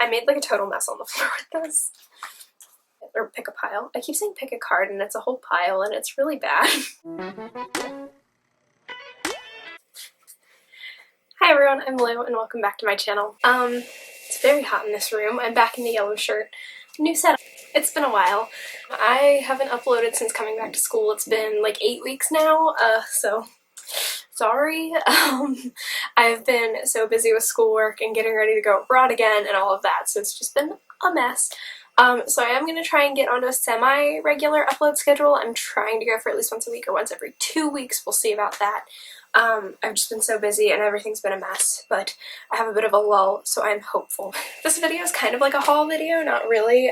I made like a total mess on the floor with this. Or pick a pile. I keep saying pick a card and it's a whole pile and it's really bad. Hi everyone, I'm Lou and welcome back to my channel. It's very hot in this room. I'm back in the yellow shirt. New setup. It's been a while. I haven't uploaded since coming back to school. It's been like 8 weeks now, so sorry. I've been so busy with schoolwork and getting ready to go abroad again and all of that, so it's just been a mess. So I am going to try and get onto a semi-regular upload schedule. I'm trying to go for at least once a week or once every 2 weeks. We'll see about that. I've just been so busy and everything's been a mess, but I have a bit of a lull, so I'm hopeful. This video is kind of like a haul video, not really.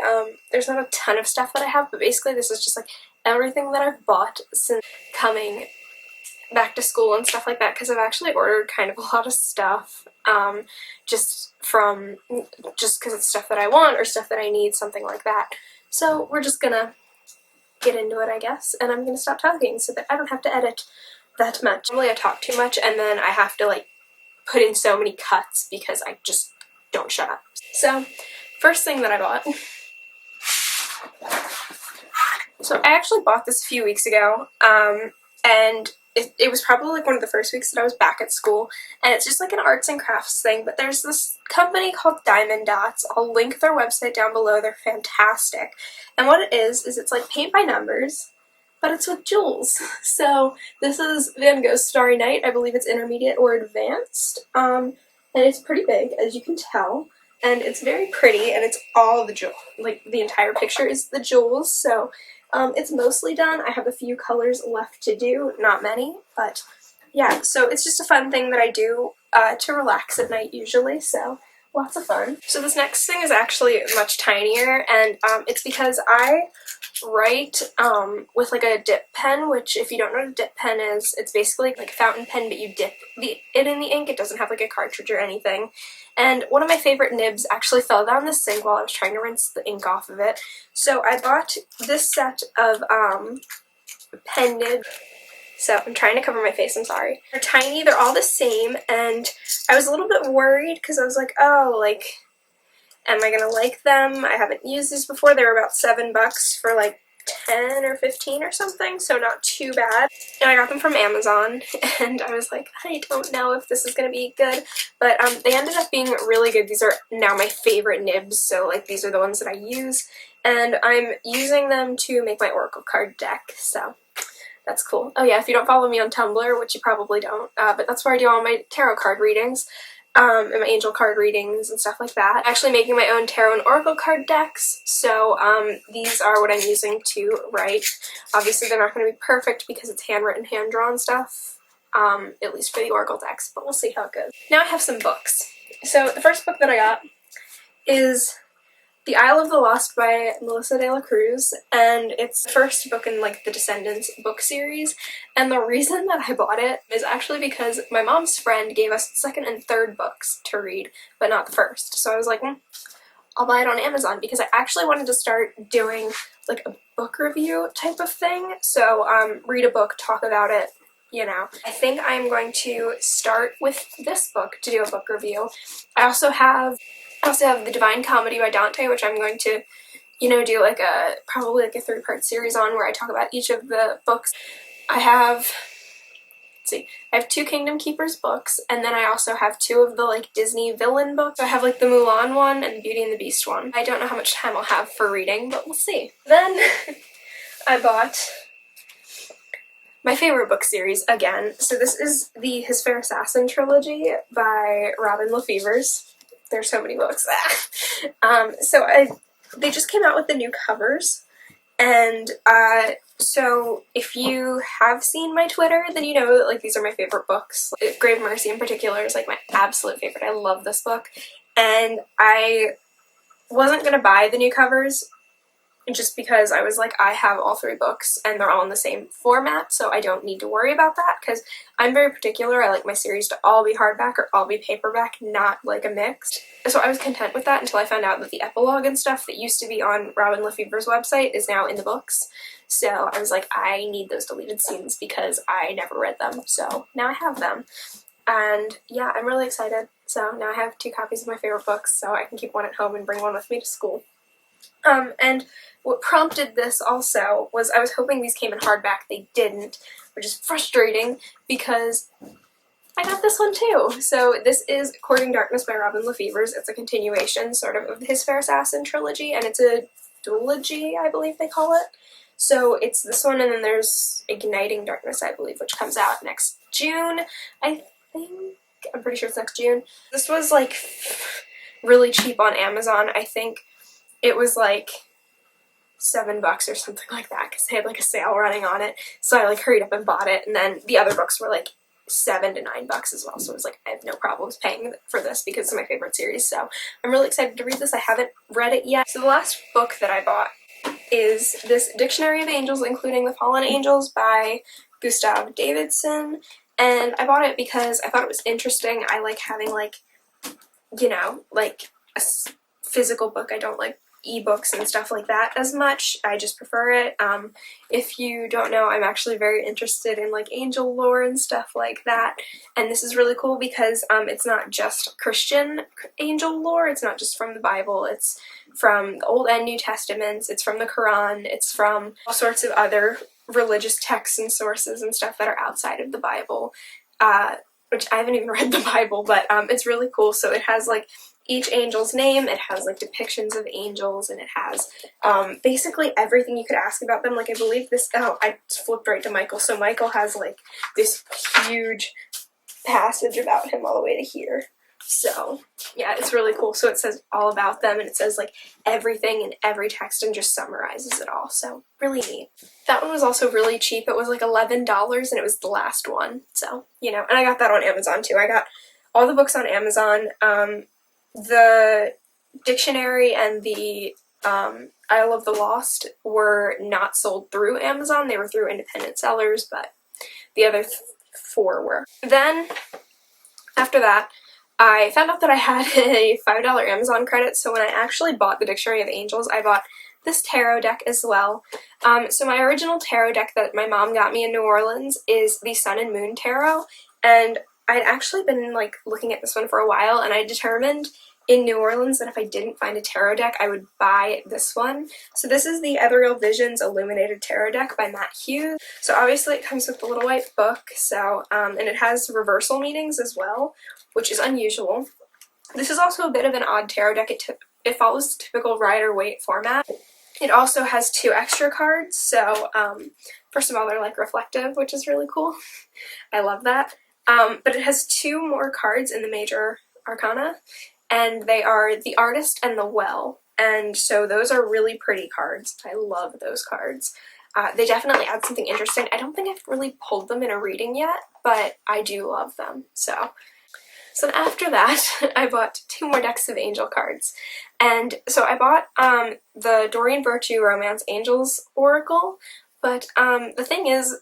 There's not a ton of stuff that I have, but basically this is just like everything that I've bought since coming back to school and stuff like that, because I've actually ordered kind of a lot of stuff, just because it's stuff that I want or stuff that I need, something like that. So we're just gonna get into it, I guess, and I'm gonna stop talking so that I don't have to edit that much. Normally I talk too much and then I have to like put in so many cuts because I just don't shut up. So first thing that I bought, so I actually bought this a few weeks ago, and it was probably like one of the first weeks that I was back at school, and it's just like an arts and crafts thing, but there's this company called Diamond Dots. I'll link their website down below. They're fantastic. And what it is it's like paint by numbers, but it's with jewels. So this is Van Gogh's Starry Night. I believe it's intermediate or advanced, and it's pretty big, as you can tell, and it's very pretty, and it's all the jewels. Like the entire picture is the jewels, so it's mostly done. I have a few colors left to do, not many, but yeah, so it's just a fun thing that I do to relax at night usually, so lots of fun. So this next thing is actually much tinier, and it's because I write with like a dip pen, which if you don't know what a dip pen is, it's basically like a fountain pen, but you dip it in the ink. It doesn't have like a cartridge or anything. And one of my favorite nibs actually fell down the sink while I was trying to rinse the ink off of it. So I bought this set of pen nibs. So I'm trying to cover my face, I'm sorry. They're tiny, they're all the same, and I was a little bit worried because I was like, oh, like, am I gonna like them? I haven't used these before. They were about $7 for like 10 or 15 or something, so not too bad. And I got them from Amazon, and I was like, I don't know if this is gonna be good, but they ended up being really good. These are now my favorite nibs, so like these are the ones that I use, and I'm using them to make my Oracle card deck, so that's cool. Oh yeah, if you don't follow me on Tumblr, which you probably don't, but that's where I do all my tarot card readings, and my angel card readings and stuff like that. I'm actually making my own tarot and oracle card decks, so these are what I'm using to write. Obviously they're not going to be perfect because it's handwritten, hand-drawn stuff, at least for the oracle decks, but we'll see how it goes. Now I have some books. So the first book that I got is The Isle of the Lost by Melissa de la Cruz, and it's the first book in like the Descendants book series, and the reason that I bought it is actually because my mom's friend gave us the second and third books to read, but not the first, so I was like, I'll buy it on Amazon, because I actually wanted to start doing like a book review type of thing, so read a book, talk about it, you know. I think I'm going to start with this book to do a book review. I also have The Divine Comedy by Dante, which I'm going to, you know, do like probably like a 3-part series on where I talk about each of the books. I have 2 Kingdom Keepers books, and then I also have 2 of the like Disney villain books. So I have like the Mulan one and Beauty and the Beast one. I don't know how much time I'll have for reading, but we'll see. Then I bought my favorite book series again. So this is the His Fair Assassin trilogy by Robin Lefevers. There's so many books. They just came out with the new covers, and so if you have seen my Twitter, then you know that like these are my favorite books. Like, Grave Mercy in particular is like my absolute favorite. I love this book, and I wasn't gonna buy the new covers just because I was like, I have all 3 books and they're all in the same format, so I don't need to worry about that, because I'm very particular. I like my series to all be hardback or all be paperback, not like a mix. So I was content with that until I found out that the epilogue and stuff that used to be on Robin Lefevers' website is now in the books. So I was like, I need those deleted scenes because I never read them, so now I have them. And yeah, I'm really excited. So now I have 2 copies of my favorite books, so I can keep one at home and bring one with me to school. And what prompted this also was I was hoping these came in hardback. They didn't, which is frustrating because I got this one too. So this is Courting Darkness by Robin Lefevers. It's a continuation sort of His Fair Assassin trilogy, and it's a duology, I believe they call it. So it's this one, and then there's Igniting Darkness, I believe, which comes out next June, I think. I'm pretty sure it's next June. This was like really cheap on Amazon. I think it was like $7 or something like that because they had like a sale running on it. So I like hurried up and bought it, and then the other books were like $7 to $9 as well. So it was like I have no problems paying for this because it's my favorite series. So I'm really excited to read this. I haven't read it yet. So the last book that I bought is this Dictionary of Angels, Including the Fallen Angels by Gustav Davidson. And I bought it because I thought it was interesting. I like having like, you know, like a physical book. I don't like ebooks and stuff like that as much. I just prefer it. If you don't know, I'm actually very interested in like angel lore and stuff like that, and this is really cool because it's not just Christian angel lore. It's not just from the Bible. It's from the Old and New Testaments. It's from the Quran. It's from all sorts of other religious texts and sources and stuff that are outside of the Bible, which I haven't even read the Bible, but it's really cool. So it has like each angel's name, it has like depictions of angels, and it has basically everything you could ask about them. Like I believe this, oh, I flipped right to Michael. So Michael has like this huge passage about him all the way to here. So yeah, it's really cool. So it says all about them, and it says like everything in every text and just summarizes it all. So really neat. That one was also really cheap. It was like $11, and it was the last one. So, you know, and I got that on Amazon too. I got all the books on Amazon. The dictionary and the Isle of the Lost were not sold through Amazon. They were through independent sellers, but the other 4 were. Then, after that, I found out that I had a $5 Amazon credit, so when I actually bought the Dictionary of Angels, I bought this tarot deck as well. So my original tarot deck that my mom got me in New Orleans is the Sun and Moon Tarot, and I'd actually been like looking at this one for a while, and I determined in New Orleans that if I didn't find a tarot deck, I would buy this one. So this is the Ethereal Visions Illuminated Tarot Deck by Matt Hughes. So obviously it comes with the little white book, so and it has reversal meanings as well, which is unusual. This is also a bit of an odd tarot deck. It follows the typical Rider-Waite format. It also has 2 extra cards, so first of all, they're like reflective, which is really cool. I love that. But it has 2 more cards in the major arcana, and they are the Artist and the Well, and so those are really pretty cards. I love those cards. They definitely add something interesting. I don't think I've really pulled them in a reading yet, but I do love them. So after that, I bought 2 more decks of angel cards. And so I bought the Doreen Virtue Romance Angels Oracle, but the thing is,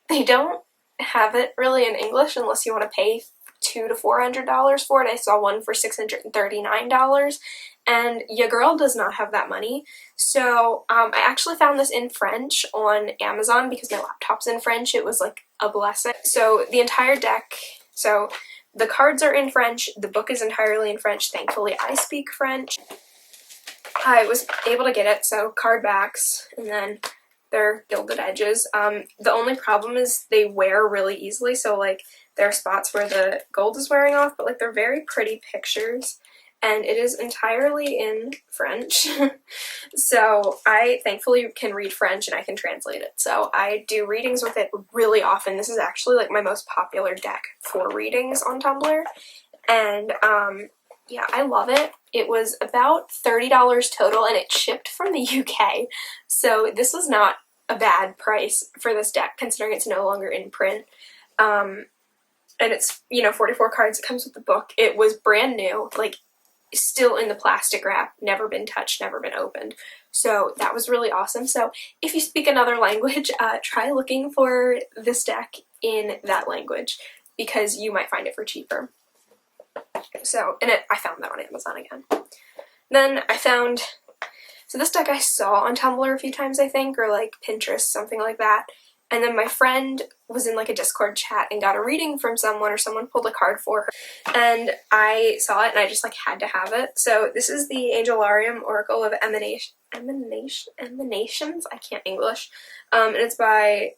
they don't have it really in English unless you want to pay $200 to $400 for it. I saw one for $639, and your girl does not have that money. So I actually found this in French on Amazon because my laptop's in French. It was like a blessing. So the entire deck, so the cards are in French, the book is entirely in French. Thankfully, I speak French. I was able to get it, so card backs, and then they're gilded edges. The only problem is they wear really easily, so like there are spots where the gold is wearing off, but like they're very pretty pictures, and it is entirely in French. So I thankfully can read French and I can translate it. So I do readings with it really often. This is actually like my most popular deck for readings on Tumblr, and yeah, I love it. It was about $30 total, and it shipped from the UK, so this was not a bad price for this deck considering it's no longer in print. And it's, you know, 44 cards. It comes with the book. It was brand new, like still in the plastic wrap, never been touched, never been opened. So that was really awesome. So if you speak another language, try looking for this deck in that language because you might find it for cheaper. So, and I found that on Amazon again. Then I found, so this deck I saw on Tumblr a few times, I think, or like Pinterest, something like that. And then my friend was in like a Discord chat and got a reading from someone, or someone pulled a card for her, and I saw it and I just like had to have it. So this is the Angelarium Oracle of Emanations. I can't English. And it's by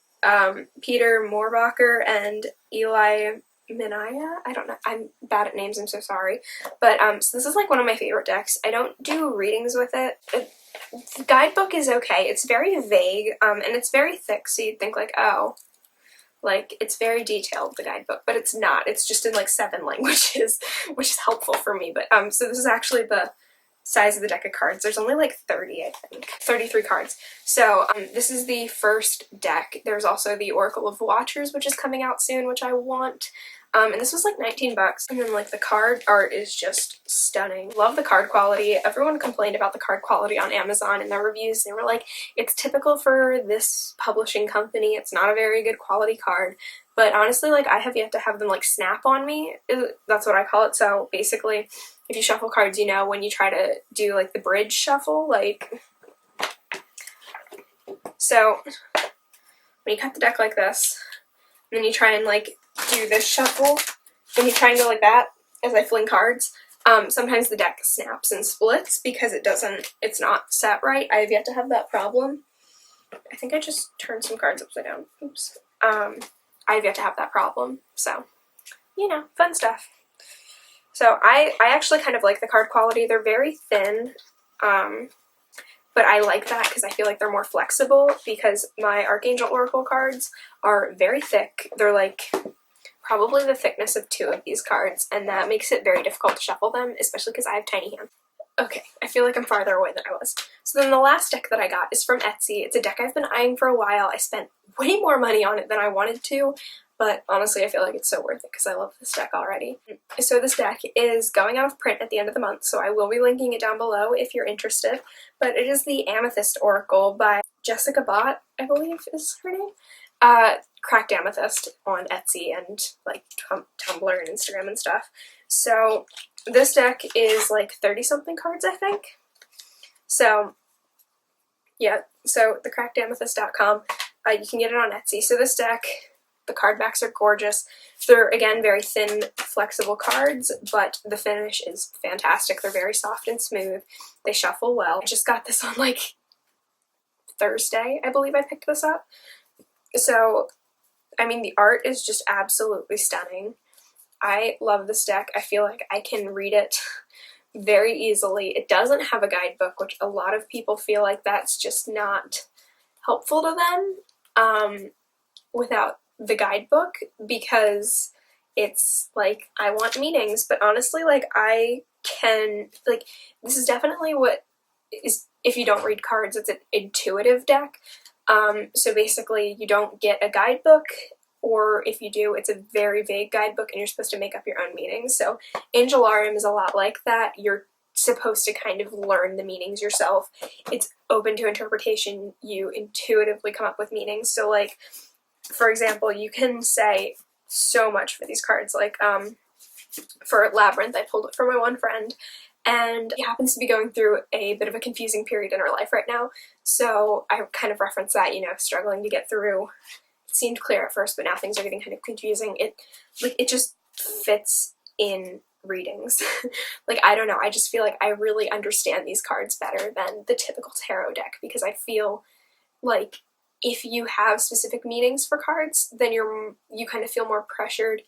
Peter Moorbacher and Eli Minaya. I don't know. I'm bad at names. I'm so sorry. But so this is like one of my favorite decks. I don't do readings with it. The guidebook is okay. It's very vague, and it's very thick, so you'd think like, oh, like it's very detailed, the guidebook, but it's not. It's just in like 7 languages, which is helpful for me. But so this is actually the size of the deck of cards. There's only like 30, I think. 33 cards. So this is the first deck. There's also the Oracle of Watchers, which is coming out soon, which I want. And this was like 19 bucks. And then like the card art is just stunning. Love the card quality. Everyone complained about the card quality on Amazon in their reviews. They were like, it's typical for this publishing company. It's not a very good quality card. But honestly, like I have yet to have them like snap on me. That's what I call it. So basically, if you shuffle cards, you know, when you try to do like the bridge shuffle, like, so when you cut the deck like this, and then you try and like do this shuffle, and you try and go like that as I fling cards, sometimes the deck snaps and splits because it's not set right. I have yet to have that problem. I think I just turned some cards upside down. Oops. I have yet to have that problem. So, you know, fun stuff. So I actually kind of like the card quality. They're very thin, but I like that because I feel like they're more flexible, because my Archangel Oracle cards are very thick. They're like probably the thickness of 2 of these cards, and that makes it very difficult to shuffle them, especially because I have tiny hands. Okay, I feel like I'm farther away than I was. So then the last deck that I got is from Etsy. It's a deck I've been eyeing for a while. I spent way more money on it than I wanted to, but honestly I feel like it's so worth it because I love this deck already. So this deck is going out of print at the end of the month, so I will be linking it down below if you're interested. But it is the Amethyst Oracle by Jessica Bott, I believe is her name. Cracked Amethyst on Etsy and like Tumblr and Instagram and stuff. So this deck is like 30-something cards, I think. So yeah, so the crackedamethyst.com, you can get it on Etsy. So this deck, the card backs are gorgeous. They're, again, very thin, flexible cards, but the finish is fantastic. They're very soft and smooth. They shuffle well. I just got this on like Thursday, I believe I picked this up. So, I mean, the art is just absolutely stunning. I love this deck. I feel like I can read it very easily. It doesn't have a guidebook, which a lot of people feel like that's just not helpful to them without the guidebook, because it's like, I want meanings, but honestly, like, I can, like, this is definitely what is, if you don't read cards, it's an intuitive deck. So basically you don't get a guidebook, or if you do, it's a very vague guidebook and you're supposed to make up your own meanings. So Angelarium is a lot like that. You're supposed to kind of learn the meanings yourself. It's open to interpretation. You intuitively come up with meanings. So like, for example, you can say so much for these cards. Like, for Labyrinth, I pulled it for my one friend, and she happens to be going through a bit of a confusing period in her life right now. So I kind of reference that, you know, struggling to get through. It seemed clear at first, but now things are getting kind of confusing. It just fits in readings. Like, I don't know, I just feel like I really understand these cards better than the typical tarot deck, because I feel like if you have specific meanings for cards, then you kind of feel more pressured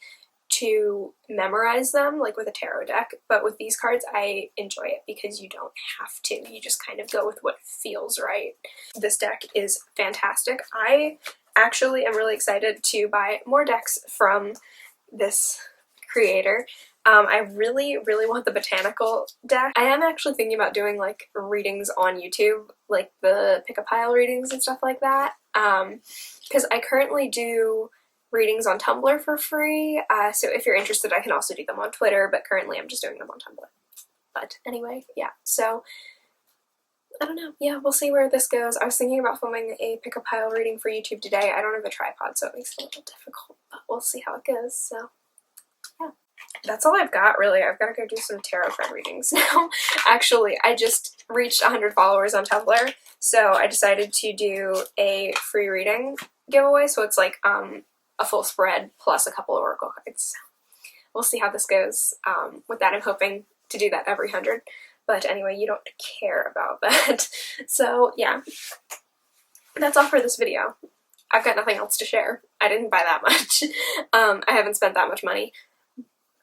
to memorize them, like with a tarot deck. But with these cards, I enjoy it because you don't have to. You just kind of go with what feels right. This deck is fantastic. I actually am really excited to buy more decks from this creator. I really, really want the botanical deck. I am actually thinking about doing like readings on YouTube, like the pick-a-pile readings and stuff like that, because I currently do readings on Tumblr for free, so if you're interested I can also do them on Twitter, but currently I'm just doing them on Tumblr. But anyway, yeah, so I don't know, yeah, we'll see where this goes. I was thinking about filming a pick-a-pile reading for YouTube today. I don't have a tripod, so it makes it a little difficult, but we'll see how it goes. So yeah, that's all I've got really. I've got to go do some tarot card readings now. Actually, I just reached 100 followers on Tumblr, So I decided to do a free reading giveaway, so it's like a full spread plus a couple of oracle cards. We'll see how this goes. With that, I'm hoping to do that every 100. But anyway, you don't care about that. So yeah, that's all for this video. I've got nothing else to share. I didn't buy that much. I haven't spent that much money.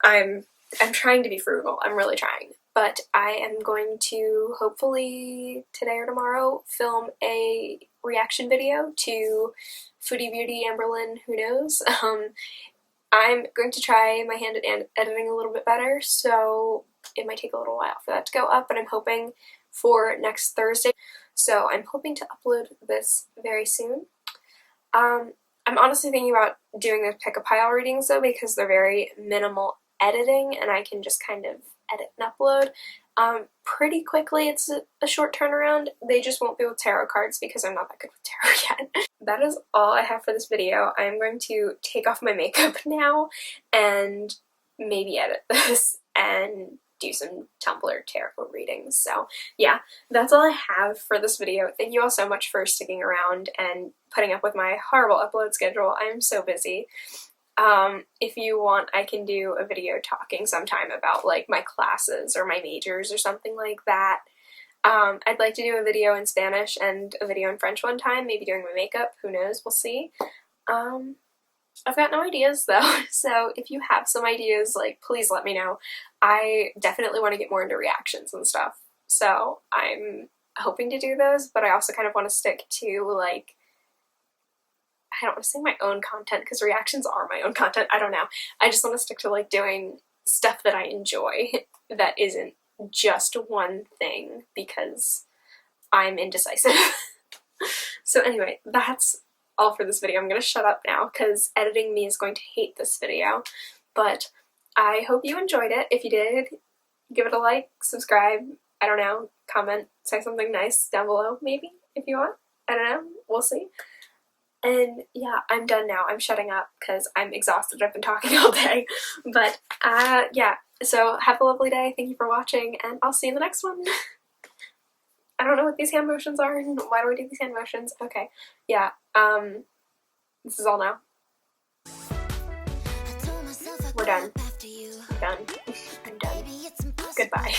I'm trying to be frugal. I'm really trying. But I am going to, hopefully today or tomorrow, film a reaction video to Foodie Beauty Amberlynn, who knows. I'm going to try my hand at editing a little bit better, so it might take a little while for that to go up, but I'm hoping for next Thursday. So I'm hoping to upload this very soon. I'm honestly thinking about doing the pick-a-pile readings though, because they're very minimal editing and I can just kind of edit and upload pretty quickly. It's a short turnaround. They just won't be with tarot cards because I'm not that good with tarot yet. That is all I have for this video. I'm going to take off my makeup now and maybe edit this and do some Tumblr tarot readings. So yeah, that's all I have for this video. Thank you all so much for sticking around and putting up with my horrible upload schedule. I am so busy. If you want, I can do a video talking sometime about like my classes or my majors or something like that. I'd like to do a video in Spanish and a video in French one time, maybe doing my makeup, who knows, we'll see. I've got no ideas though, so if you have some ideas, like, please let me know. I definitely want to get more into reactions and stuff, so I'm hoping to do those, but I also kind of want to stick to, like, I don't want to say my own content, because reactions are my own content, I don't know. I just want to stick to, like, doing stuff that I enjoy that isn't just one thing, because I'm indecisive. So anyway, that's all for this video. I'm gonna shut up now because editing me is going to hate this video, but I hope you enjoyed it. If you did, give it a like, subscribe, I don't know, comment, say something nice down below maybe if you want. I don't know, we'll see. And yeah, I'm done now. I'm shutting up because I'm exhausted. I've been talking all day. But yeah, so have a lovely day. Thank you for watching and I'll see you in the next one. I don't know what these hand motions are and why do I do these hand motions? Okay, yeah, this is all now. We're done. I'm done. I'm done. Goodbye.